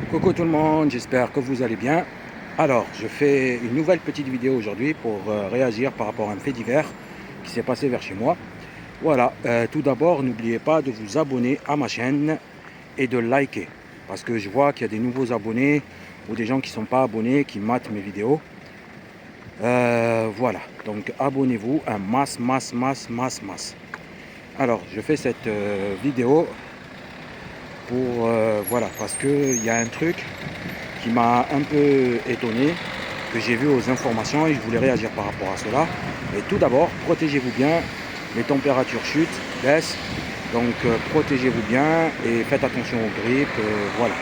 Coucou tout le monde, j'espère que vous allez bien. Alors, je fais une nouvelle petite vidéo aujourd'hui pour réagir par rapport à un fait divers qui s'est passé vers chez moi. Voilà, tout d'abord, n'oubliez pas de vous abonner à ma chaîne et de liker. Parce que je vois qu'il y a des nouveaux abonnés ou des gens qui ne sont pas abonnés, qui matent mes vidéos. Voilà, donc abonnez-vous, un masse. Alors, je fais cette vidéo pour voilà, parce qu'il y a un truc qui m'a un peu étonné, que j'ai vu aux informations et je voulais réagir par rapport à cela. Et tout d'abord, protégez-vous bien, les températures chutent, baissent, donc protégez-vous bien et faites attention aux grippes, voilà.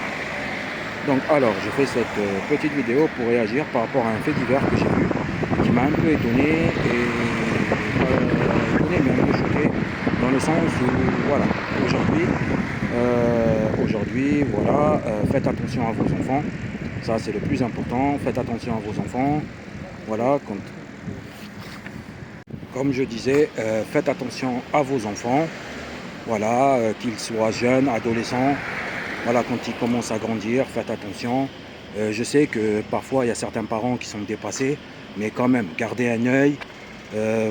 Donc alors, je fais cette petite vidéo pour réagir par rapport à un fait divers que j'ai vu, qui m'a un peu étonné et étonné mais un peu choqué, dans le sens où, voilà, aujourd'hui, voilà, faites attention à vos enfants, ça c'est le plus important, faites attention à vos enfants, voilà, comme je disais, faites attention à vos enfants, voilà, qu'ils soient jeunes, adolescents, voilà, quand ils commencent à grandir, faites attention. Je sais que parfois il y a certains parents qui sont dépassés, mais quand même, gardez un œil,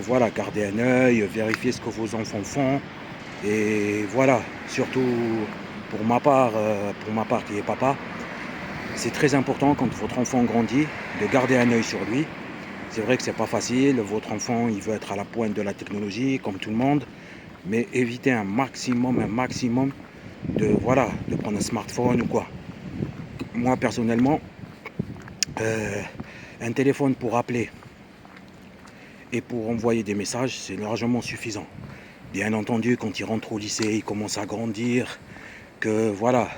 voilà, gardez un œil, vérifiez ce que vos enfants font, et voilà, surtout pour ma part qui est papa, c'est très important quand votre enfant grandit de garder un œil sur lui. C'est vrai que c'est pas facile, votre enfant il veut être à la pointe de la technologie comme tout le monde, mais évitez un maximum de, voilà, de prendre un smartphone ou quoi. Moi personnellement, un téléphone pour appeler et pour envoyer des messages, c'est largement suffisant. Bien entendu, quand il rentre au lycée, il commence à grandir, que voilà,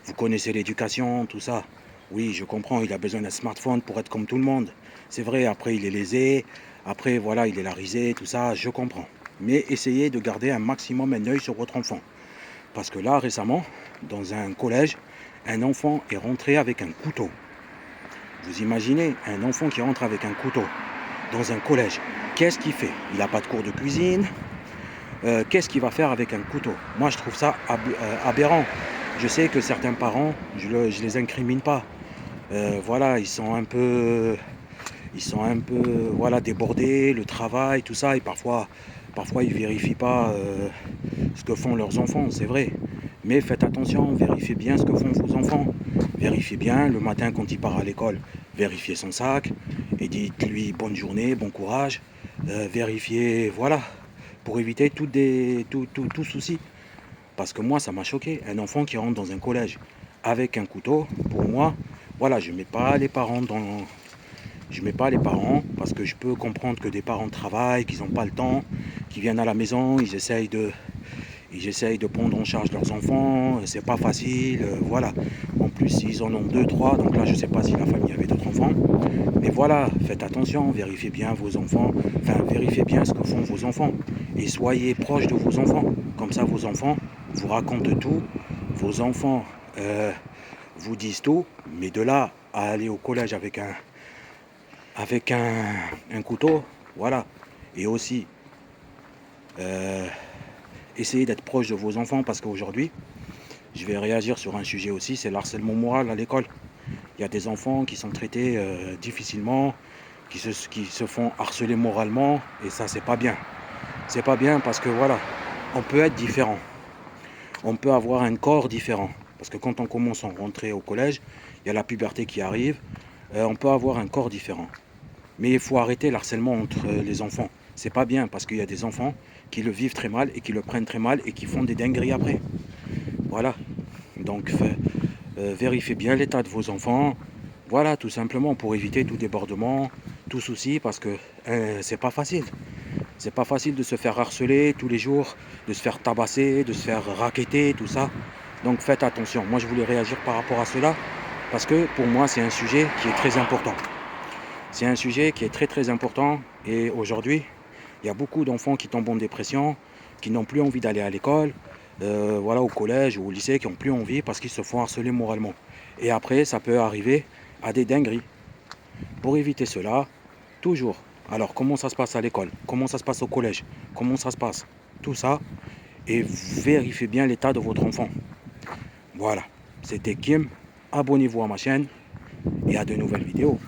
vous connaissez l'éducation, tout ça. Oui, je comprends, il a besoin d'un smartphone pour être comme tout le monde. C'est vrai, après il est lésé, après voilà, il est la risée, tout ça, je comprends. Mais essayez de garder un maximum un œil sur votre enfant. Parce que là, récemment, dans un collège, un enfant est rentré avec un couteau. Vous imaginez, un enfant qui rentre avec un couteau dans un collège, qu'est-ce qu'il fait? Il n'a pas de cours de cuisine. Qu'est-ce qu'il va faire avec un couteau? Moi, je trouve ça aberrant. Je sais que certains parents, je les incrimine pas. Voilà, ils sont un peu voilà, débordés, le travail, tout ça, et parfois ils vérifient pas ce que font leurs enfants, c'est vrai. Mais faites attention, vérifiez bien ce que font vos enfants. Vérifiez bien, le matin quand il part à l'école, vérifiez son sac et dites-lui bonne journée, bon courage. Vérifiez, voilà, pour éviter tout souci. Parce que moi, ça m'a choqué. Un enfant qui rentre dans un collège avec un couteau, pour moi, voilà, je mets pas les parents parce que je peux comprendre que des parents travaillent, qu'ils n'ont pas le temps, qu'ils viennent à la maison, ils essayent de prendre en charge leurs enfants, c'est pas facile, voilà. En plus, ils en ont 2, 3, donc là, je sais pas si la famille avait d'autres enfants. Mais voilà, faites attention, vérifiez bien vos enfants, enfin, vérifiez bien ce que font vos enfants. Et soyez proche de vos enfants. Comme ça, vos enfants vous racontent tout, vos enfants vous disent tout, mais de là à aller au collège avec un couteau, voilà. Et aussi, essayez d'être proche de vos enfants parce qu'aujourd'hui, je vais réagir sur un sujet aussi, c'est l'harcèlement moral à l'école. Il y a des enfants qui sont traités difficilement, qui se font harceler moralement, et ça, c'est pas bien. C'est pas bien parce que voilà, on peut être différent. On peut avoir un corps différent. Parce que quand on commence à rentrer au collège, il y a la puberté qui arrive, on peut avoir un corps différent. Mais il faut arrêter l'harcèlement entre les enfants. C'est pas bien parce qu'il y a des enfants qui le vivent très mal et qui le prennent très mal et qui font des dingueries après. Voilà. Donc vérifiez bien l'état de vos enfants. Voilà, tout simplement pour éviter tout débordement, tout souci, parce que c'est pas facile. C'est pas facile de se faire harceler tous les jours, de se faire tabasser, de se faire racketter, tout ça. Donc faites attention. Moi, je voulais réagir par rapport à cela parce que pour moi, c'est un sujet qui est très important. C'est un sujet qui est très très important et aujourd'hui, il y a beaucoup d'enfants qui tombent en dépression, qui n'ont plus envie d'aller à l'école, voilà, au collège ou au lycée, qui n'ont plus envie parce qu'ils se font harceler moralement. Et après, ça peut arriver à des dingueries. Pour éviter cela, toujours. Alors, comment ça se passe à l'école? Comment ça se passe au collège? Comment ça se passe? Tout ça. Et vérifiez bien l'état de votre enfant. Voilà. C'était Kim. Abonnez-vous à ma chaîne et à de nouvelles vidéos.